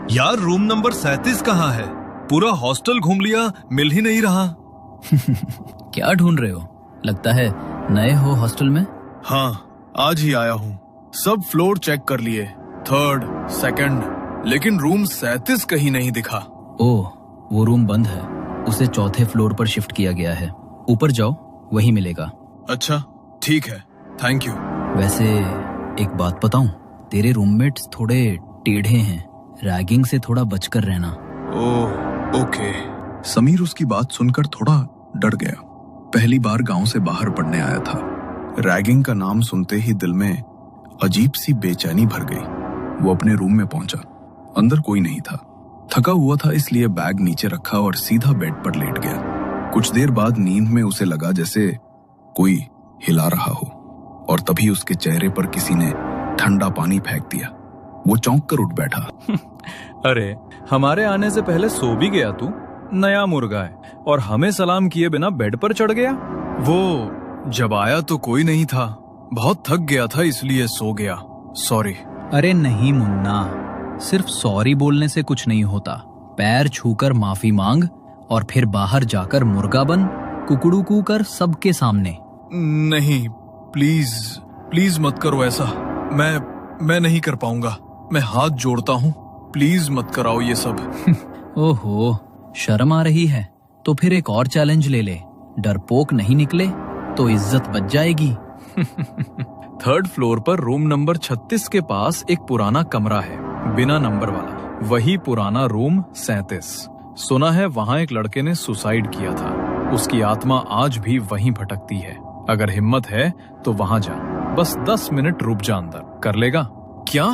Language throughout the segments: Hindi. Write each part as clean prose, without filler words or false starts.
यार रूम नंबर 37 कहाँ है? पूरा हॉस्टल घूम लिया, मिल ही नहीं रहा। क्या ढूंढ रहे हो? लगता है नए हो हॉस्टल में। हाँ, आज ही आया हूँ। सब फ्लोर चेक कर लिए, 3rd, 2nd, लेकिन रूम 37 कहीं नहीं दिखा। ओह, वो रूम बंद है। उसे 4थे फ्लोर पर शिफ्ट किया गया है। ऊपर जाओ, वही मिलेगा। अच्छा, ठीक है, थैंक यू। वैसे एक बात बताऊं, तेरे रूममेट्स थोड़े टेढ़े हैं। रैगिंग से थोड़ा बचकर रहना। ओह, ओके। समीर उसकी बात सुनकर थोड़ा डर गया। पहली बार गांव से बाहर पढ़ने आया था। रैगिंग का नाम सुनते ही दिल में अजीब सी बेचैनी भर गई। वो अपने रूम में पहुंचा। अंदर कोई नहीं था। थका हुआ था, इसलिए बैग नीचे रखा और सीधा बेड पर लेट गया। कुछ देर बाद नींद में उसे लगा जैसे कोई हिला रहा हो, और तभी उसके चेहरे पर किसी ने ठंडा पानी फेंक दिया। वो चौंक कर उठ बैठा। अरे, हमारे आने से पहले सो भी गया तू? नया मुर्गा है और हमें सलाम किए बिना बेड पर चढ़ गया। वो जब आया तो कोई नहीं था। बहुत थक गया था इसलिए सो गया। सॉरी। अरे नहीं मुन्ना, सिर्फ सॉरी बोलने से कुछ नहीं होता। पैर छूकर माफी मांग और फिर बाहर जाकर मुर्गा बन, कुकड़ू कू कर सबके सामने। नहीं, प्लीज प्लीज मत करो ऐसा। मैं नहीं कर पाऊंगा। मैं हाथ जोड़ता हूँ, प्लीज मत कराओ ये सब। ओहो, शर्म आ रही है तो फिर एक और चैलेंज ले ले। डरपोक नहीं निकले तो इज्जत बच जाएगी। 3rd फ्लोर पर रूम नंबर 36 के पास एक पुराना कमरा है, बिना नंबर वाला। वही पुराना रूम 37। सुना है वहाँ एक लड़के ने सुसाइड किया था। उसकी आत्मा आज भी वहीं भटकती है। अगर हिम्मत है तो वहाँ जा। बस 10 मिनट रुक जा, अंदर कर लेगा? क्या?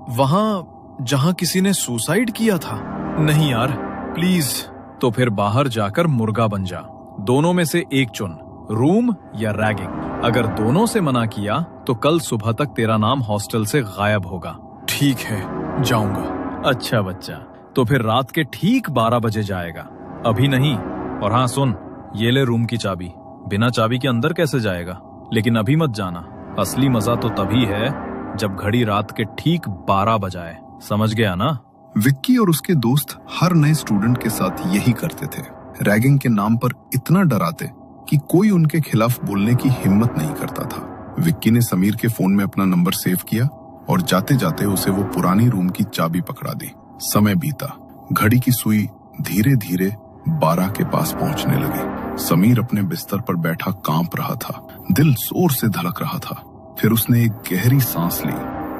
वहाँ जहाँ किसी ने सुसाइड किया था? नहीं यार, प्लीज। तो फिर बाहर जाकर मुर्गा बन जा। दोनों में से एक चुन, रूम या रैगिंग। अगर दोनों से मना किया तो कल सुबह तक तेरा नाम हॉस्टल से गायब होगा। ठीक है, जाऊंगा। अच्छा बच्चा, तो फिर रात के ठीक 12 बजे जाएगा, अभी नहीं। और हाँ सुन, ये ले रूम की चाबी। बिना चाबी के अंदर कैसे जाएगा? लेकिन अभी मत जाना। असली मजा तो तभी है जब घड़ी रात के ठीक 12 बजाए। समझ गया ना? विक्की और उसके दोस्त हर नए स्टूडेंट के साथ यही करते थे। रैगिंग के नाम पर इतना डराते कि कोई उनके खिलाफ बोलने की हिम्मत नहीं करता था। विक्की ने समीर के फोन में अपना नंबर सेव किया और जाते जाते उसे वो पुरानी रूम की चाबी पकड़ा दी। समय बीता। घड़ी की सुई धीरे धीरे 12 के पास पहुंचने लगी। समीर अपने बिस्तर पर बैठा कांप रहा था। दिल जोर से धड़क रहा था। फिर उसने एक गहरी सांस ली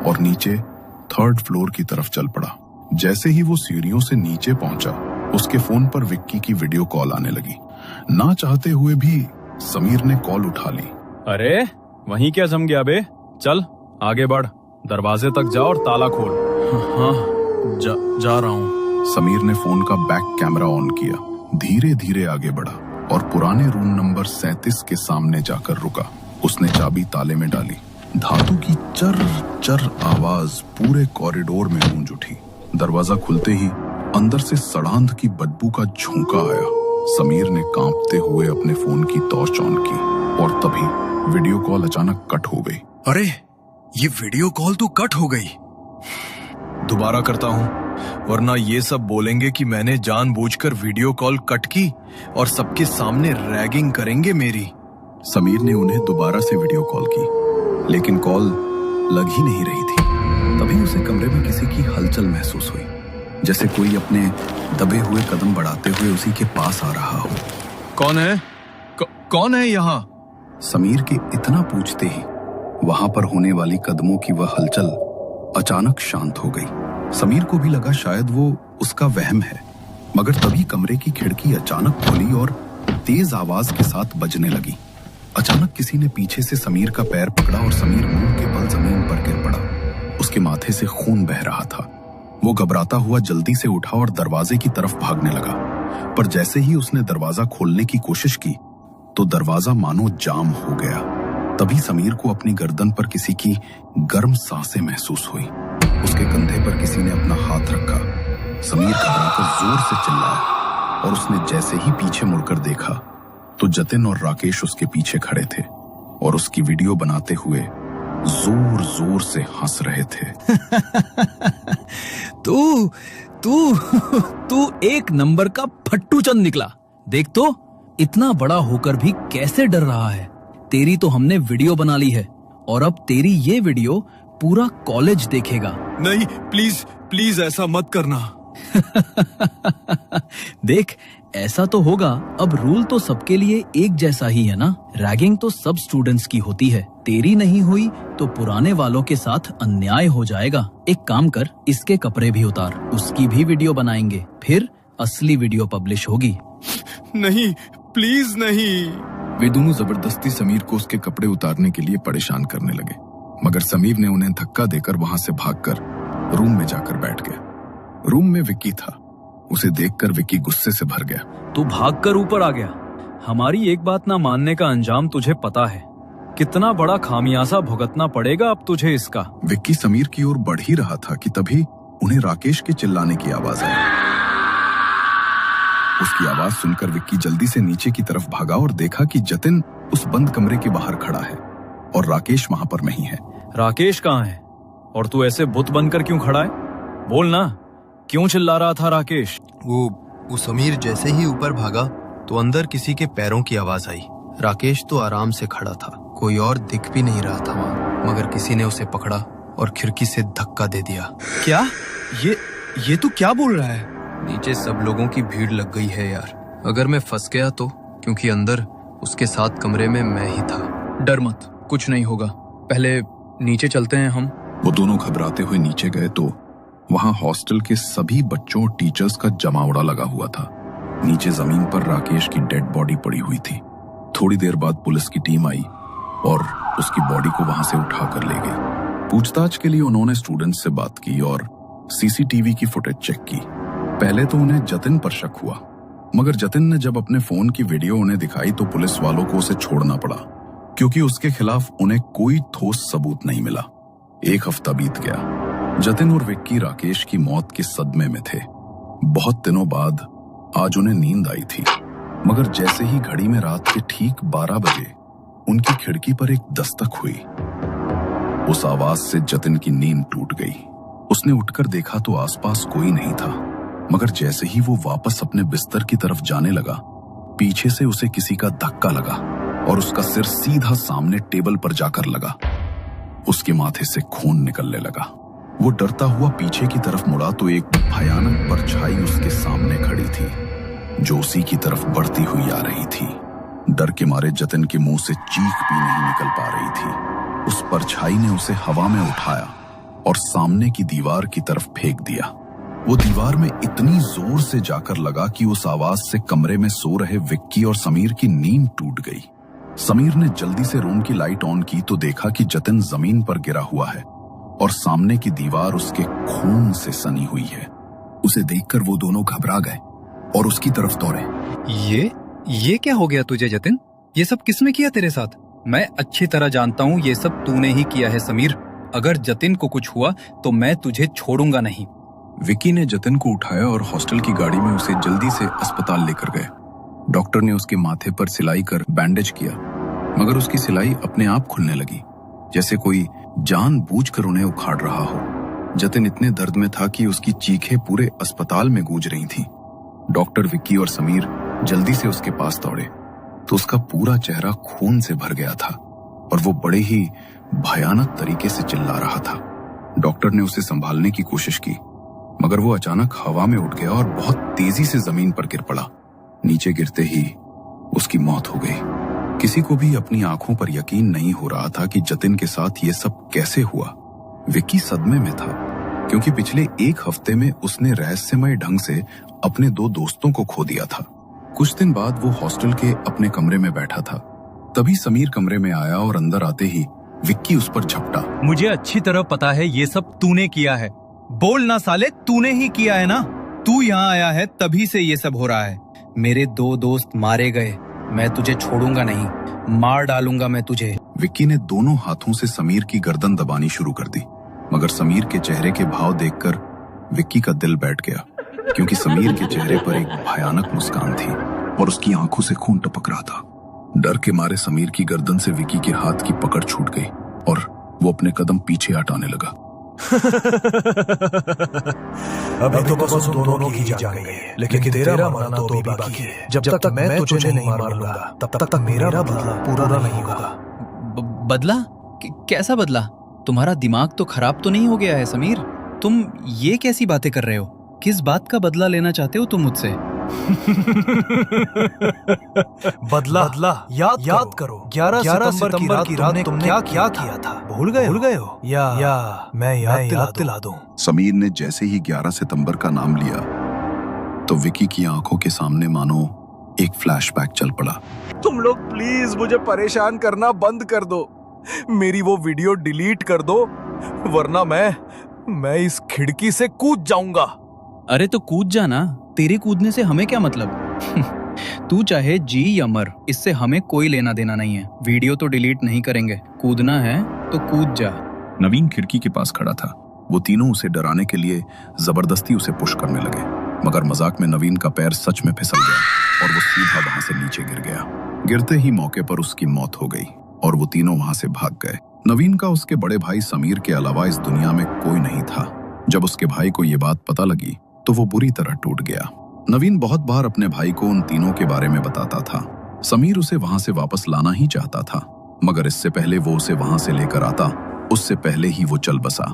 और नीचे 3rd फ्लोर की तरफ चल पड़ा। जैसे ही वो सीढ़ियों से नीचे पहुंचा, उसके फोन पर विक्की की वीडियो कॉल आने लगी। ना चाहते हुए भी समीर ने कॉल उठा ली। अरे वहीं क्या जम गया बे? चल आगे बढ़, दरवाजे तक जा और ताला खोल। हाँ, जा रहा हूँ। समीर ने फोन का बैक कैमरा ऑन किया, धीरे धीरे आगे बढ़ा और पुराने रूम नंबर 37 के सामने जाकर रुका। उसने चाबी ताले में डाली। धातु की चर चर आवाज पूरे कॉरिडोर में गूंज उठी। दरवाजा खुलते ही अंदर से सड़ांध की बदबू का झोंका आया। समीर ने कांपते हुए अपने फोन की टॉर्च ऑन की और तभी वीडियो कॉल अचानक कट हो गई। अरे, ये वीडियो कॉल तो कट हो गई। दोबारा करता हूँ, वरना ये सब बोलेंगे कि मैंने जानबूझकर वीडियो कॉल कट की और सबके सामने रैगिंग करेंगे मेरी। समीर ने उन्हें दोबारा से वीडियो कॉल की, लेकिन कॉल लग ही नहीं रही थी। तभी उसे कमरे में किसी की हलचल महसूस हुई, जैसे कोई अपने दबे हुए कदम बढ़ाते हुए उसी के पास आ रहा हो। कौन है? कौन है यहाँ? समीर के इतना पूछते ही वहां पर होने वाली कदमों की वह हलचल अचानक शांत हो गई। समीर को भी लगा शायद वो उसका वहम है, मगर तभी कमरे की खिड़की अचानक खुली और तेज आवाज के साथ बजने लगी। अचानक किसी ने पीछे से समीर का पैर पकड़ा और समीर मुंह के बल जमीन पर गिर पड़ा। उसके माथे से खून बह रहा था। वो घबराता हुआ जल्दी से उठा और दरवाजे की तरफ भागने लगा, पर जैसे ही उसने दरवाजा खोलने की कोशिश की तो दरवाजा मानो जाम हो गया। तभी समीर को अपनी गर्दन पर किसी की गर्म सांसें महसूस हुई। उसके कंधे पर किसी ने अपना हाथ रखा। समीर घबराकर जोर से चिल्लाया और उसने जैसे ही पीछे मुड़कर देखा तो जतिन और राकेश उसके पीछे खड़े थे और उसकी वीडियो बनाते हुए जोर जोर से हंस रहे थे। तू तू तू एक नंबर का फट्टू चंद निकला। देख तो इतना बड़ा होकर भी कैसे डर रहा है। तेरी तो हमने वीडियो बना ली है और अब तेरी ये वीडियो पूरा कॉलेज देखेगा। नहीं, प्लीज प्लीज ऐसा मत करना। देख, ऐसा तो होगा। अब रूल तो सबके लिए एक जैसा ही है ना। रैगिंग तो सब स्टूडेंट्स की होती है। तेरी नहीं हुई तो पुराने वालों के साथ अन्याय हो जाएगा। एक काम कर, इसके कपड़े भी उतार, उसकी भी वीडियो बनाएंगे, फिर असली वीडियो पब्लिश होगी। नहीं, प्लीज नहीं। वे दोनों जबरदस्ती समीर को उसके कपड़े उतारने के लिए परेशान करने लगे, मगर समीर ने उन्हें धक्का देकर वहां से भागकर रूम में जाकर बैठ गया। रूम में विक्की था। उसे देखकर विक्की गुस्से से भर गया। तू भागकर ऊपर आ गया। हमारी एक बात ना मानने का अंजाम तुझे पता है। कितना बड़ा खामियाजा भुगतना पड़ेगा अब तुझे इसका। विक्की समीर की ओर बढ़ ही रहा था कि तभी उन्हें राकेश के चिल्लाने की आवाज आई। उसकी आवाज सुनकर विक्की जल्दी से नीचे की तरफ भागा और देखा कि जतिन उस बंद कमरे के बाहर खड़ा है और राकेश वहां पर नहीं है। राकेश कहाँ है? और तू ऐसे बुत बनकर क्यों खड़ा है? बोल ना, क्यों चिल्ला रहा था राकेश? वो समीर जैसे ही ऊपर भागा तो अंदर किसी के पैरों की आवाज आई। राकेश तो आराम से खड़ा था, कोई और दिख भी नहीं रहा था वहाँ, मगर किसी ने उसे पकड़ा और खिड़की से धक्का दे दिया। क्या? ये तू क्या बोल रहा है? नीचे सब लोगों की भीड़ लग गई है यार। अगर मैं फंस गया तो, क्योंकि अंदर उसके साथ कमरे में मैं ही था। डर मत, कुछ नहीं होगा। पहले नीचे चलते हैं हम। वो दोनों घबराते हुए नीचे गए तो वहां हॉस्टल के सभी बच्चों और टीचर्स का जमावड़ा लगा हुआ था। नीचे जमीन पर राकेश की डेड बॉडी पड़ी हुई थी। थोड़ी देर बाद पुलिस की टीम आई और उसकी बॉडी को वहां से उठाकर ले गई। पूछताछ के लिए उन्होंने स्टूडेंट्स से बात की और सीसीटीवी की फुटेज चेक की। पहले तो उन्हें जतिन पर शक हुआ, मगर जतिन ने जब अपने फोन की वीडियो उन्हें दिखाई तो पुलिस वालों को उसे छोड़ना पड़ा, क्योंकि उसके खिलाफ उन्हें कोई ठोस सबूत नहीं मिला। एक हफ्ता बीत गया। जतिन और विक्की राकेश की मौत के सदमे में थे। बहुत दिनों बाद आज उन्हें नींद आई थी, मगर जैसे ही घड़ी में रात के ठीक 12 बजे उनकी खिड़की पर एक दस्तक हुई। उस आवाज से जतिन की नींद टूट गई। उसने उठकर देखा तो आसपास कोई नहीं था, मगर जैसे ही वो वापस अपने बिस्तर की तरफ जाने लगा, पीछे से उसे किसी का धक्का लगा और उसका सिर सीधा सामने टेबल पर जाकर लगा। उसके माथे से खून निकलने लगा। वो डरता हुआ पीछे की तरफ मुड़ा तो एक भयानक परछाई उसके सामने खड़ी थी, जो उसी की तरफ बढ़ती हुई आ रही थी। डर के मारे जतिन के मुंह से चीख भी नहीं निकल पा रही थी। उस परछाई ने उसे हवा में उठाया और सामने की दीवार की तरफ फेंक दिया। वो दीवार में इतनी जोर से जाकर लगा कि उस आवाज से कमरे में सो रहे विक्की और समीर की नींद टूट गई। समीर ने जल्दी से रूम की लाइट ऑन की तो देखा कि जतिन जमीन पर गिरा हुआ है और सामने की दीवार उसके खून से सनी हुई है। उसे देखकर वो दोनों घबरा गए और उसकी तरफ दौड़े। ये क्या हो गया तुझे जतिन? ये सब किसने किया तेरे साथ? मैं अच्छी तरह जानता हूँ ये सब तूने ही किया है समीर। अगर जतिन को कुछ हुआ तो मैं तुझे छोड़ूंगा नहीं। विक्की ने जतिन को उठाया और हॉस्टल की गाड़ी में उसे जल्दी से अस्पताल लेकर गए। डॉक्टर ने उसके माथे पर सिलाई कर बैंडेज किया, मगर उसकी सिलाई अपने आप खुलने लगी, जैसे कोई जानबूझकर उन्हें उखाड़ रहा हो। जतिन इतने दर्द में था कि उसकी चीखें पूरे अस्पताल में गूंज रही थीं। डॉक्टर, विक्की और समीर जल्दी से उसके पास दौड़े तो उसका पूरा चेहरा खून से भर गया था और वो बड़े ही भयानक तरीके से चिल्ला रहा था। डॉक्टर ने उसे संभालने की कोशिश की, मगर वो अचानक हवा में उठ गया और बहुत तेजी से जमीन पर गिर पड़ा। नीचे गिरते ही उसकी मौत हो गई। किसी को भी अपनी आंखों पर यकीन नहीं हो रहा था कि जतिन के साथ ये सब कैसे हुआ। विक्की सदमे में था, क्योंकि पिछले एक हफ्ते में उसने रहस्यमय ढंग से अपने 2 दोस्तों को खो दिया था। कुछ दिन बाद वो हॉस्टल के अपने कमरे में बैठा था। तभी समीर कमरे में आया और अंदर आते ही विक्की उस पर झपटा। मुझे अच्छी तरह पता है ये सब तूने किया है। बोल ना साले, तूने ही किया है ना? तू यहाँ आया है तभी से ये सब हो रहा है। मेरे 2 दोस्त मारे गए, मैं तुझे छोड़ूंगा नहीं, मार डालूंगा मैं तुझे। विक्की ने दोनों हाथों से समीर की गर्दन दबानी शुरू कर दी, मगर समीर के चेहरे के भाव देखकर विक्की का दिल बैठ गया, क्योंकि समीर के चेहरे पर एक भयानक मुस्कान थी और उसकी आंखों से खून टपक रहा था। डर के मारे समीर की गर्दन से विक्की के हाथ की पकड़ छूट गई और वो अपने कदम पीछे हटाने लगा। अभी तो बस उन दोनों की जान गई है, लेकिन तेरा मरना तो अभी बाकी है। जब तक मैं तुझे नहीं मार लूंगा तब तक मेरा बदला पूरा नहीं होगा। बदला? कैसा बदला? तुम्हारा दिमाग तो खराब तो नहीं हो गया है समीर? तुम ये कैसी बातें कर रहे हो? किस बात का बदला लेना चाहते हो तुम मुझसे? बदला याद करो 11 सितंबर की रात तुमने क्या किया था? भूल गए हो? या मैं याद दिला दूं? समीर ने जैसे ही 11 सितंबर का नाम लिया तो विकी की आंखों के सामने मानो एक फ्लैशबैक चल पड़ा। तुम लोग प्लीज मुझे परेशान करना बंद कर दो। मेरी वो वीडियो डिलीट कर दो, वरना मैं इस खिड़की से कूद जाऊंगा। अरे तो कूद जाना, तेरे कूदने से हमें क्या मतलब? तू चाहे जी या मर, इससे हमें कोई लेना देना नहीं है। वीडियो तो डिलीट नहीं करेंगे, कूदना है तो कूद जा। नवीन खिड़की के पास खड़ा था। वो तीनों उसे डराने के लिए जबरदस्ती उसे पुश करने लगे, मगर मजाक में नवीन का पैर सच में फिसल गया और वो सीधा वहां से नीचे गिर गया। गिरते ही मौके पर उसकी मौत हो गई और वो तीनों वहां से भाग गए। नवीन का उसके बड़े भाई समीर के अलावा इस दुनिया में कोई नहीं था। जब उसके भाई को ये बात पता लगी तो वो बुरी तरह टूट गया। नवीन बहुत बार अपने भाई को उन तीनों के बारे में बताता था। समीर उसे वहां से वापस लाना ही चाहता था, मगर इससे पहले वो उसे वहां से लेकर आता, उससे पहले ही वो चल बसा।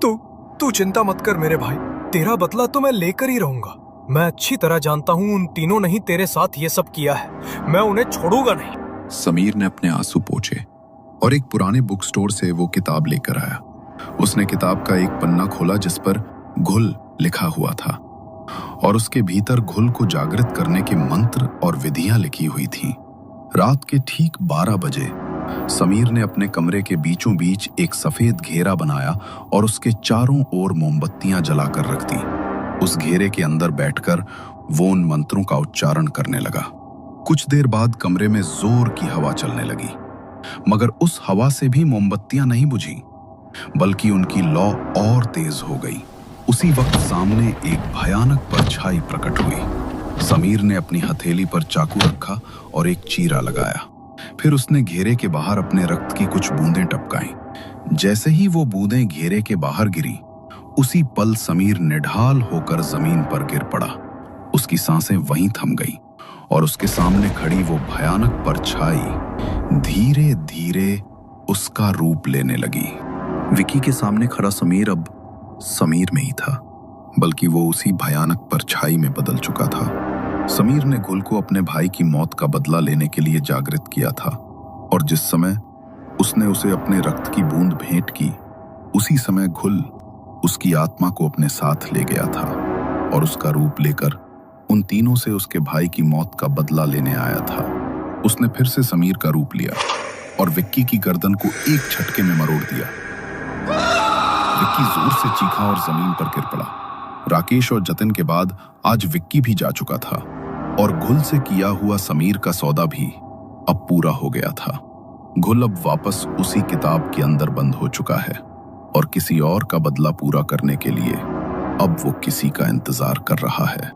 तू चिंता मत कर मेरे भाई, तेरा बदला तो मैं लेकर ही रहूंगा। मैं अच्छी तरह जानता हूँ उन तीनों ने ही तेरे साथ ये सब किया है। मैं उन्हें छोड़ूंगा नहीं। समीर ने अपने आंसू पोंछे और एक पुराने बुक स्टोर से वो किताब लेकर आया। उसने किताब का एक पन्ना खोला जिस पर घुल लिखा हुआ था और उसके भीतर घुल को जागृत करने के मंत्र और विधियां लिखी हुई थीं। रात के ठीक 12 बजे समीर ने अपने कमरे के बीचों बीच एक सफेद घेरा बनाया और उसके चारों ओर मोमबत्तियां जलाकर रख दी। उस घेरे के अंदर बैठकर वो उन मंत्रों का उच्चारण करने लगा। कुछ देर बाद कमरे में जोर की हवा चलने लगी, मगर उस हवा से भी मोमबत्तियां नहीं बुझी, बल्कि उनकी लौ और तेज हो गई। उसी वक्त सामने एक भयानक परछाई प्रकट हुई। समीर ने अपनी हथेली पर चाकू रखा और एक चीरा लगाया। फिर उसने घेरे के बाहर अपने रक्त की कुछ बूंदें टपकाईं। जैसे ही वो बूंदें घेरे के बाहर गिरी, उसी पल समीर निढाल होकर जमीन पर गिर पड़ा। उसकी सांसें वहीं थम गई और उसके सामने खड़ी वो भयानक परछाई धीरे धीरे उसका रूप लेने लगी। विकी के सामने खड़ा समीर अब समीर में ही था, बल्कि वो उसी भयानक परछाई में बदल चुका था। समीर ने घुल को अपने भाई की मौत का बदला लेने के लिए जागृत किया था और जिस समय उसने उसे अपने रक्त की बूंद भेंट की, उसी समय घुल उसकी आत्मा को अपने साथ ले गया था और उसका रूप लेकर उन तीनों से उसके भाई की मौत का बदला लेने आया था। उसने फिर से समीर का रूप लिया और विक्की की गर्दन को एक झटके में मरोड़ दिया। विक्की जोर से चीखा और जमीन पर गिर पड़ा। राकेश और जतिन के बाद आज विक्की भी जा चुका था और घुल से किया हुआ समीर का सौदा भी अब पूरा हो गया था। घुल अब वापस उसी किताब के अंदर बंद हो चुका है और किसी और का बदला पूरा करने के लिए अब वो किसी का इंतजार कर रहा है।